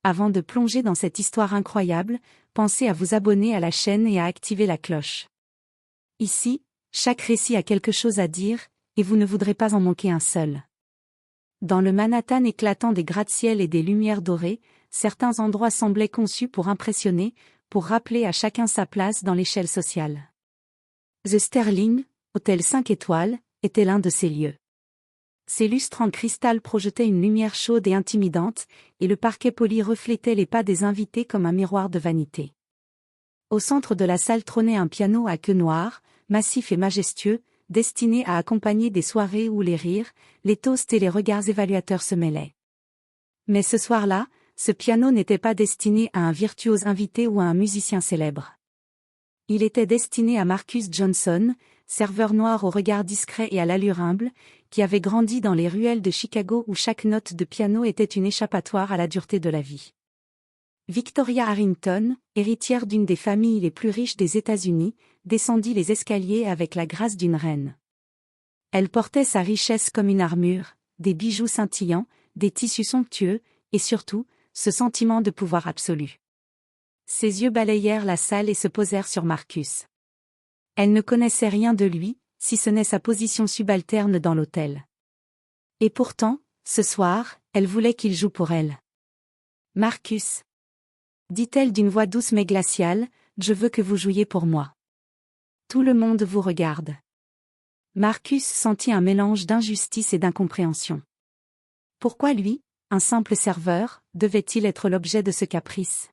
Avant de plonger dans cette histoire incroyable, pensez à vous abonner à la chaîne et à activer la cloche. Ici, chaque récit a quelque chose à dire, et vous ne voudrez pas en manquer un seul. Dans le Manhattan éclatant des gratte-ciel et des lumières dorées, certains endroits semblaient conçus pour impressionner, pour rappeler à chacun sa place dans l'échelle sociale. The Sterling, hôtel 5 étoiles, était l'un de ces lieux. Ses lustres en cristal projetaient une lumière chaude et intimidante, et le parquet poli reflétait les pas des invités comme un miroir de vanité. Au centre de la salle trônait un piano à queue noire, massif et majestueux, destiné à accompagner des soirées où les rires, les toasts et les regards évaluateurs se mêlaient. Mais ce soir-là, ce piano n'était pas destiné à un virtuose invité ou à un musicien célèbre. Il était destiné à Marcus Johnson, serveur noir au regard discret et à l'allure humble, qui avait grandi dans les ruelles de Chicago où chaque note de piano était une échappatoire à la dureté de la vie. Victoria Harrington, héritière d'une des familles les plus riches des États-Unis, descendit les escaliers avec la grâce d'une reine. Elle portait sa richesse comme une armure, des bijoux scintillants, des tissus somptueux, et surtout, ce sentiment de pouvoir absolu. Ses yeux balayèrent la salle et se posèrent sur Marcus. Elle ne connaissait rien de lui, si ce n'est sa position subalterne dans l'hôtel. Et pourtant, ce soir, elle voulait qu'il joue pour elle. « Marcus, dit-elle d'une voix douce mais glaciale, je veux que vous jouiez pour moi. Tout le monde vous regarde. » Marcus sentit un mélange d'injustice et d'incompréhension. Pourquoi lui, un simple serveur, devait-il être l'objet de ce caprice?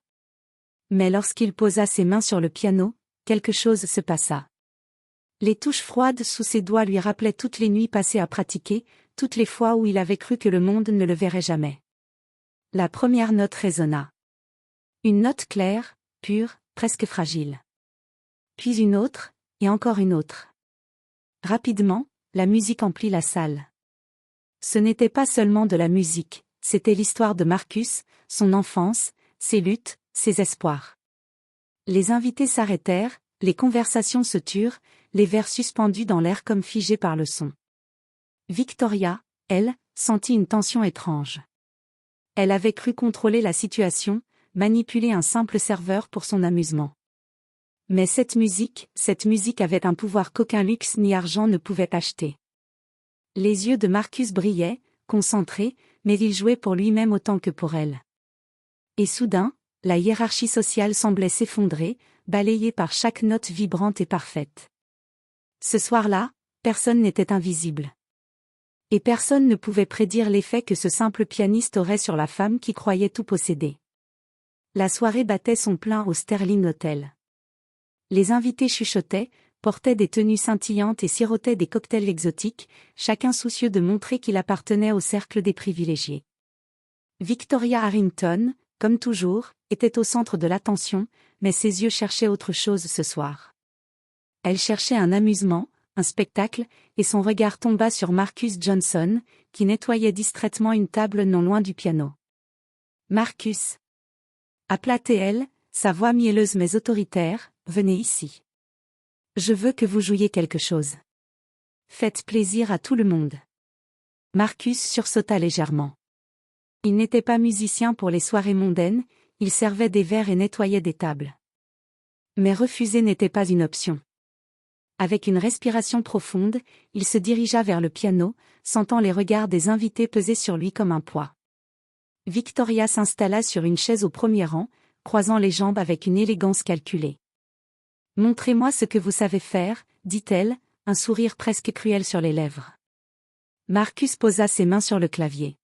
Mais lorsqu'il posa ses mains sur le piano, quelque chose se passa. Les touches froides sous ses doigts lui rappelaient toutes les nuits passées à pratiquer, toutes les fois où il avait cru que le monde ne le verrait jamais. La première note résonna. Une note claire, pure, presque fragile. Puis une autre, et encore une autre. Rapidement, la musique emplit la salle. Ce n'était pas seulement de la musique, c'était l'histoire de Marcus, son enfance, ses luttes, ses espoirs. Les invités s'arrêtèrent, les conversations se turent, les vers suspendus dans l'air comme figés par le son. Victoria, elle, sentit une tension étrange. Elle avait cru contrôler la situation, manipuler un simple serveur pour son amusement. Mais cette musique avait un pouvoir qu'aucun luxe ni argent ne pouvait acheter. Les yeux de Marcus brillaient, concentrés, mais il jouait pour lui-même autant que pour elle. Et soudain, la hiérarchie sociale semblait s'effondrer, balayée par chaque note vibrante et parfaite. Ce soir-là, personne n'était invisible. Et personne ne pouvait prédire l'effet que ce simple pianiste aurait sur la femme qui croyait tout posséder. La soirée battait son plein au Sterling Hotel. Les invités chuchotaient, portaient des tenues scintillantes et sirotaient des cocktails exotiques, chacun soucieux de montrer qu'il appartenait au cercle des privilégiés. Victoria Harrington, comme toujours, était au centre de l'attention, mais ses yeux cherchaient autre chose ce soir. Elle cherchait un amusement, un spectacle, et son regard tomba sur Marcus Johnson, qui nettoyait distraitement une table non loin du piano. « Marcus !» appela-t-elle, sa voix mielleuse mais autoritaire, « venez ici. Je veux que vous jouiez quelque chose. Faites plaisir à tout le monde. » Marcus sursauta légèrement. Il n'était pas musicien pour les soirées mondaines, il servait des verres et nettoyait des tables. Mais refuser n'était pas une option. Avec une respiration profonde, il se dirigea vers le piano, sentant les regards des invités peser sur lui comme un poids. Victoria s'installa sur une chaise au premier rang, croisant les jambes avec une élégance calculée. « Montrez-moi ce que vous savez faire, » dit-elle, un sourire presque cruel sur les lèvres. Marcus posa ses mains sur le clavier.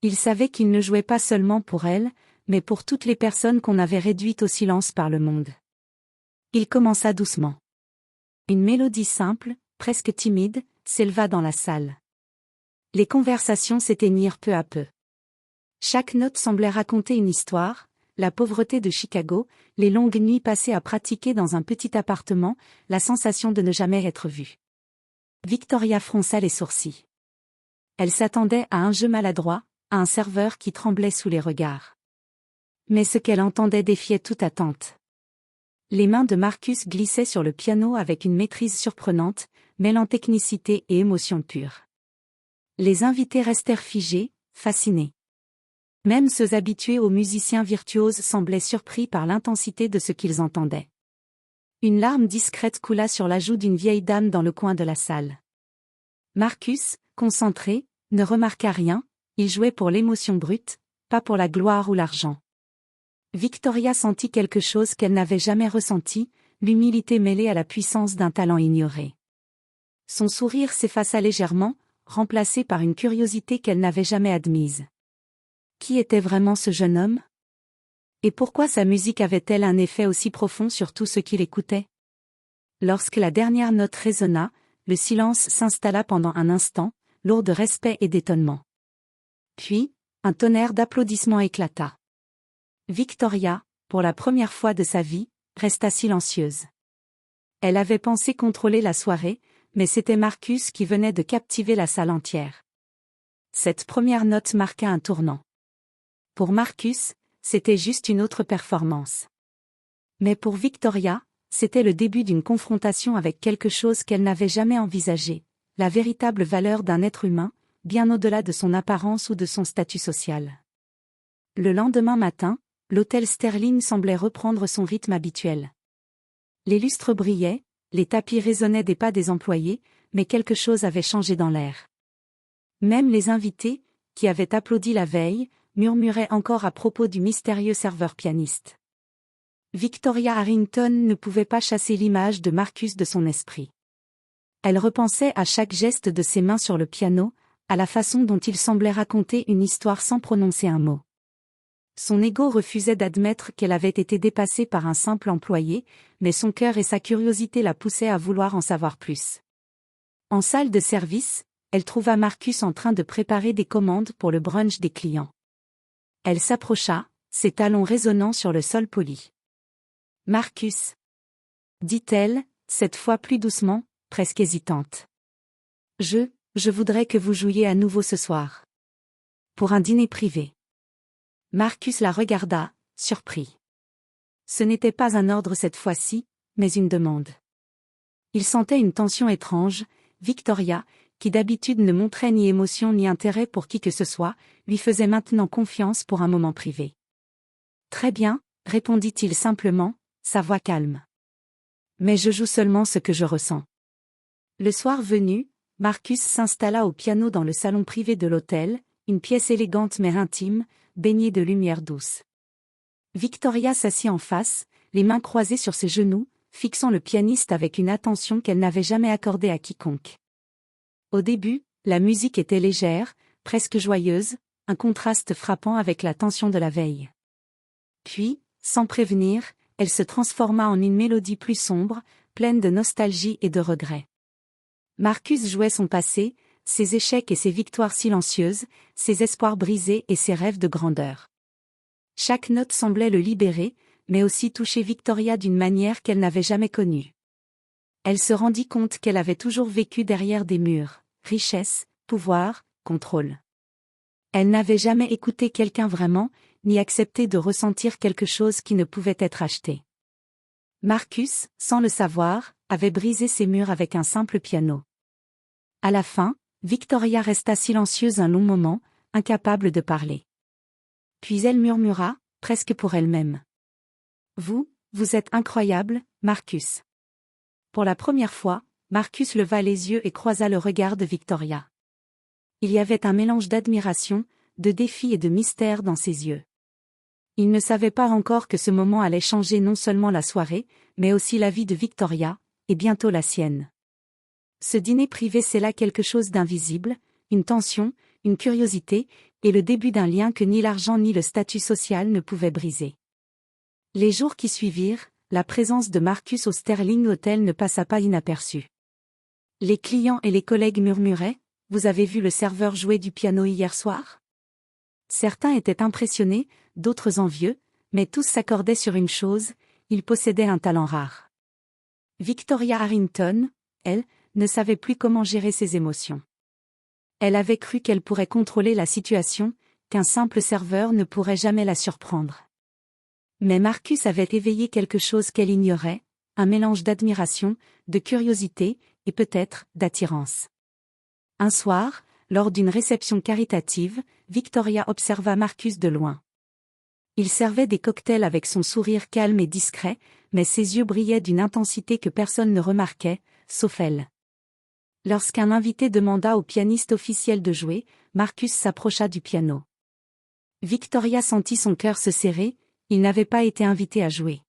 Il savait qu'il ne jouait pas seulement pour elle, mais pour toutes les personnes qu'on avait réduites au silence par le monde. Il commença doucement. Une mélodie simple, presque timide, s'éleva dans la salle. Les conversations s'éteignirent peu à peu. Chaque note semblait raconter une histoire, la pauvreté de Chicago, les longues nuits passées à pratiquer dans un petit appartement, la sensation de ne jamais être vue. Victoria fronça les sourcils. Elle s'attendait à un jeu maladroit, à un serveur qui tremblait sous les regards. Mais ce qu'elle entendait défiait toute attente. Les mains de Marcus glissaient sur le piano avec une maîtrise surprenante, mêlant technicité et émotion pure. Les invités restèrent figés, fascinés. Même ceux habitués aux musiciens virtuoses semblaient surpris par l'intensité de ce qu'ils entendaient. Une larme discrète coula sur la joue d'une vieille dame dans le coin de la salle. Marcus, concentré, ne remarqua rien, il jouait pour l'émotion brute, pas pour la gloire ou l'argent. Victoria sentit quelque chose qu'elle n'avait jamais ressenti, l'humilité mêlée à la puissance d'un talent ignoré. Son sourire s'effaça légèrement, remplacé par une curiosité qu'elle n'avait jamais admise. Qui était vraiment ce jeune homme? Et pourquoi sa musique avait-elle un effet aussi profond sur tous ceux qui l'écoutaient? Lorsque la dernière note résonna, le silence s'installa pendant un instant, lourd de respect et d'étonnement. Puis, un tonnerre d'applaudissements éclata. Victoria, pour la première fois de sa vie, resta silencieuse. Elle avait pensé contrôler la soirée, mais c'était Marcus qui venait de captiver la salle entière. Cette première note marqua un tournant. Pour Marcus, c'était juste une autre performance. Mais pour Victoria, c'était le début d'une confrontation avec quelque chose qu'elle n'avait jamais envisagé, la véritable valeur d'un être humain, bien au-delà de son apparence ou de son statut social. Le lendemain matin, l'hôtel Sterling semblait reprendre son rythme habituel. Les lustres brillaient, les tapis résonnaient des pas des employés, mais quelque chose avait changé dans l'air. Même les invités, qui avaient applaudi la veille, murmuraient encore à propos du mystérieux serveur pianiste. Victoria Harrington ne pouvait pas chasser l'image de Marcus de son esprit. Elle repensait à chaque geste de ses mains sur le piano, à la façon dont il semblait raconter une histoire sans prononcer un mot. Son ego refusait d'admettre qu'elle avait été dépassée par un simple employé, mais son cœur et sa curiosité la poussaient à vouloir en savoir plus. En salle de service, elle trouva Marcus en train de préparer des commandes pour le brunch des clients. Elle s'approcha, ses talons résonnant sur le sol poli. « Marcus » dit-elle, cette fois plus doucement, presque hésitante. « Je voudrais que vous jouiez à nouveau ce soir. Pour un dîner privé. » Marcus la regarda, surpris. Ce n'était pas un ordre cette fois-ci, mais une demande. Il sentait une tension étrange. Victoria, qui d'habitude ne montrait ni émotion ni intérêt pour qui que ce soit, lui faisait maintenant confiance pour un moment privé. « Très bien, » répondit-il simplement, sa voix calme. « Mais je joue seulement ce que je ressens. » Le soir venu, Marcus s'installa au piano dans le salon privé de l'hôtel, une pièce élégante mais intime, baignée de lumière douce. Victoria s'assit en face, les mains croisées sur ses genoux, fixant le pianiste avec une attention qu'elle n'avait jamais accordée à quiconque. Au début, la musique était légère, presque joyeuse, un contraste frappant avec la tension de la veille. Puis, sans prévenir, elle se transforma en une mélodie plus sombre, pleine de nostalgie et de regret. Marcus jouait son passé, ses échecs et ses victoires silencieuses, ses espoirs brisés et ses rêves de grandeur. Chaque note semblait le libérer, mais aussi toucher Victoria d'une manière qu'elle n'avait jamais connue. Elle se rendit compte qu'elle avait toujours vécu derrière des murs, richesse, pouvoir, contrôle. Elle n'avait jamais écouté quelqu'un vraiment, ni accepté de ressentir quelque chose qui ne pouvait être acheté. Marcus, sans le savoir, avait brisé ces murs avec un simple piano. À la fin, Victoria resta silencieuse un long moment, incapable de parler. Puis elle murmura, presque pour elle-même. « Vous êtes incroyable, Marcus. » Pour la première fois, Marcus leva les yeux et croisa le regard de Victoria. Il y avait un mélange d'admiration, de défi et de mystère dans ses yeux. Il ne savait pas encore que ce moment allait changer non seulement la soirée, mais aussi la vie de Victoria, et bientôt la sienne. Ce dîner privé scella quelque chose d'invisible, une tension, une curiosité, et le début d'un lien que ni l'argent ni le statut social ne pouvaient briser. Les jours qui suivirent, la présence de Marcus au Sterling Hotel ne passa pas inaperçue. Les clients et les collègues murmuraient « Vous avez vu le serveur jouer du piano hier soir ?» Certains étaient impressionnés, d'autres envieux, mais tous s'accordaient sur une chose, il possédait un talent rare. Victoria Harrington, elle, ne savait plus comment gérer ses émotions. Elle avait cru qu'elle pourrait contrôler la situation, qu'un simple serveur ne pourrait jamais la surprendre. Mais Marcus avait éveillé quelque chose qu'elle ignorait, un mélange d'admiration, de curiosité, et peut-être d'attirance. Un soir, lors d'une réception caritative, Victoria observa Marcus de loin. Il servait des cocktails avec son sourire calme et discret, mais ses yeux brillaient d'une intensité que personne ne remarquait, sauf elle. Lorsqu'un invité demanda au pianiste officiel de jouer, Marcus s'approcha du piano. Victoria sentit son cœur se serrer, il n'avait pas été invité à jouer.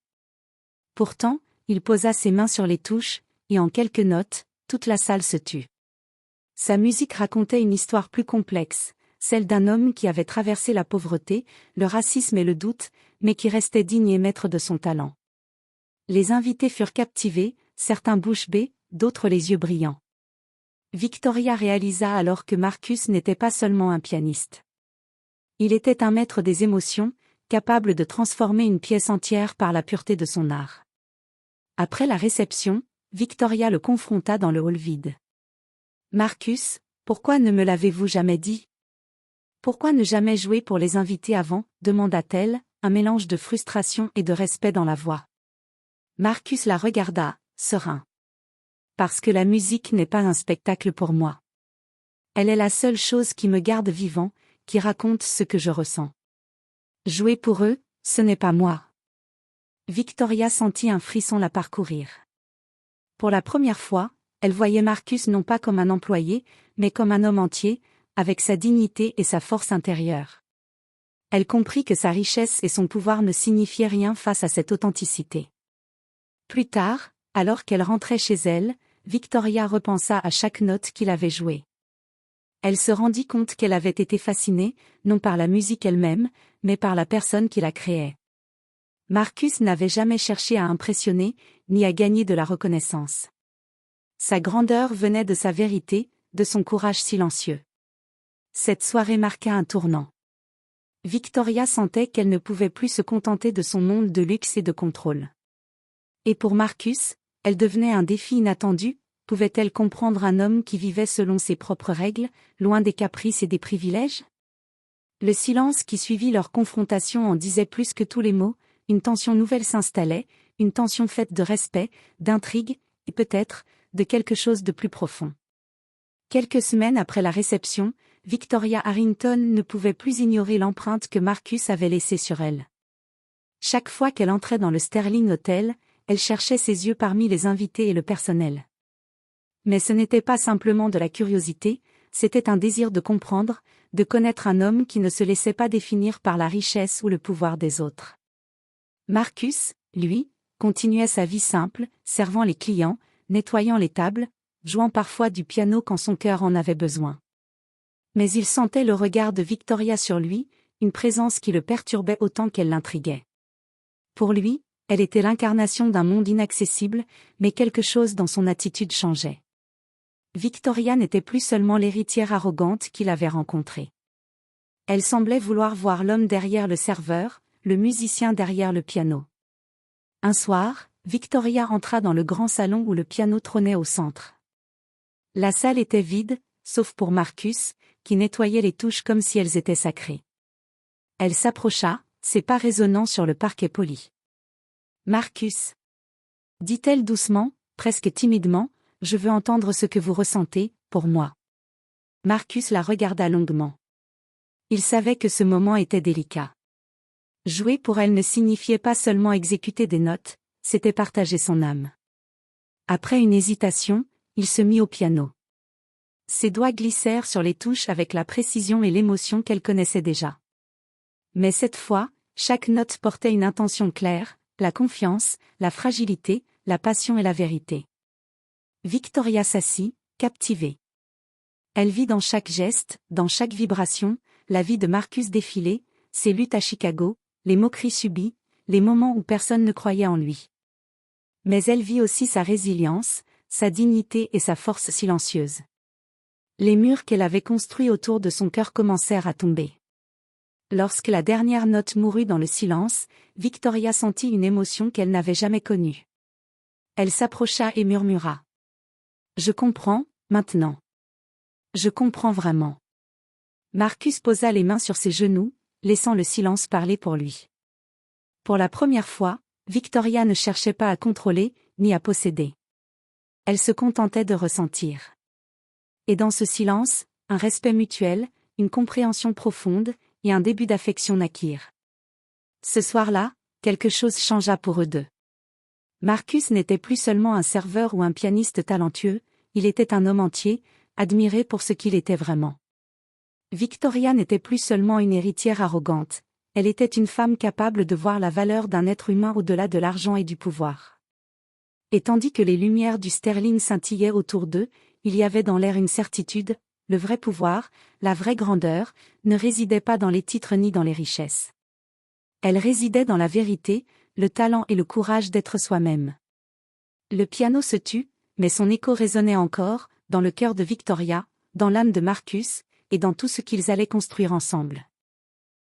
Pourtant, il posa ses mains sur les touches, et en quelques notes, toute la salle se tut. Sa musique racontait une histoire plus complexe, celle d'un homme qui avait traversé la pauvreté, le racisme et le doute, mais qui restait digne et maître de son talent. Les invités furent captivés, certains bouche bée, d'autres les yeux brillants. Victoria réalisa alors que Marcus n'était pas seulement un pianiste. Il était un maître des émotions, capable de transformer une pièce entière par la pureté de son art. Après la réception, Victoria le confronta dans le hall vide. « Marcus, pourquoi ne me l'avez-vous jamais dit ? Pourquoi ne jamais jouer pour les invités avant ?» demanda-t-elle, un mélange de frustration et de respect dans la voix. Marcus la regarda, serein. « Parce que la musique n'est pas un spectacle pour moi. Elle est la seule chose qui me garde vivant, qui raconte ce que je ressens. Jouer pour eux, ce n'est pas moi. » Victoria sentit un frisson la parcourir. Pour la première fois, elle voyait Marcus non pas comme un employé, mais comme un homme entier, avec sa dignité et sa force intérieure. Elle comprit que sa richesse et son pouvoir ne signifiaient rien face à cette authenticité. Plus tard, alors qu'elle rentrait chez elle, Victoria repensa à chaque note qu'il avait jouée. Elle se rendit compte qu'elle avait été fascinée, non par la musique elle-même, mais par la personne qui la créait. Marcus n'avait jamais cherché à impressionner, ni à gagner de la reconnaissance. Sa grandeur venait de sa vérité, de son courage silencieux. Cette soirée marqua un tournant. Victoria sentait qu'elle ne pouvait plus se contenter de son monde de luxe et de contrôle. Et pour Marcus, elle devenait un défi inattendu. Pouvait-elle comprendre un homme qui vivait selon ses propres règles, loin des caprices et des privilèges ? Le silence qui suivit leur confrontation en disait plus que tous les mots, une tension nouvelle s'installait, une tension faite de respect, d'intrigue, et peut-être, de quelque chose de plus profond. Quelques semaines après la réception, Victoria Harrington ne pouvait plus ignorer l'empreinte que Marcus avait laissée sur elle. Chaque fois qu'elle entrait dans le Sterling Hotel, elle cherchait ses yeux parmi les invités et le personnel. Mais ce n'était pas simplement de la curiosité, c'était un désir de comprendre, de connaître un homme qui ne se laissait pas définir par la richesse ou le pouvoir des autres. Marcus, lui, continuait sa vie simple, servant les clients, nettoyant les tables, jouant parfois du piano quand son cœur en avait besoin. Mais il sentait le regard de Victoria sur lui, une présence qui le perturbait autant qu'elle l'intriguait. Pour lui, elle était l'incarnation d'un monde inaccessible, mais quelque chose dans son attitude changeait. Victoria n'était plus seulement l'héritière arrogante qu'il avait rencontrée. Elle semblait vouloir voir l'homme derrière le serveur, le musicien derrière le piano. Un soir, Victoria entra dans le grand salon où le piano trônait au centre. La salle était vide, sauf pour Marcus, qui nettoyait les touches comme si elles étaient sacrées. Elle s'approcha, ses pas résonnant sur le parquet poli. « Marcus » dit-elle doucement, presque timidement, « je veux entendre ce que vous ressentez, pour moi. » Marcus la regarda longuement. Il savait que ce moment était délicat. Jouer pour elle ne signifiait pas seulement exécuter des notes, c'était partager son âme. Après une hésitation, il se mit au piano. Ses doigts glissèrent sur les touches avec la précision et l'émotion qu'elle connaissait déjà. Mais cette fois, chaque note portait une intention claire, la confiance, la fragilité, la passion et la vérité. Victoria s'assit, captivée. Elle vit dans chaque geste, dans chaque vibration, la vie de Marcus défiler, ses luttes à Chicago, les moqueries subies, les moments où personne ne croyait en lui. Mais elle vit aussi sa résilience, sa dignité et sa force silencieuse. Les murs qu'elle avait construits autour de son cœur commencèrent à tomber. Lorsque la dernière note mourut dans le silence, Victoria sentit une émotion qu'elle n'avait jamais connue. Elle s'approcha et murmura. « Je comprends, maintenant. Je comprends vraiment. » Marcus posa les mains sur ses genoux, laissant le silence parler pour lui. Pour la première fois, Victoria ne cherchait pas à contrôler, ni à posséder. Elle se contentait de ressentir. Et dans ce silence, un respect mutuel, une compréhension profonde, et un début d'affection naquirent. Ce soir-là, quelque chose changea pour eux deux. Marcus n'était plus seulement un serveur ou un pianiste talentueux, il était un homme entier, admiré pour ce qu'il était vraiment. Victoria n'était plus seulement une héritière arrogante, elle était une femme capable de voir la valeur d'un être humain au-delà de l'argent et du pouvoir. Et tandis que les lumières du Sterling scintillaient autour d'eux, il y avait dans l'air une certitude, le vrai pouvoir, la vraie grandeur, ne résidait pas dans les titres ni dans les richesses. Elle résidait dans la vérité, le talent et le courage d'être soi-même. Le piano se tut, mais son écho résonnait encore, dans le cœur de Victoria, dans l'âme de Marcus, et dans tout ce qu'ils allaient construire ensemble.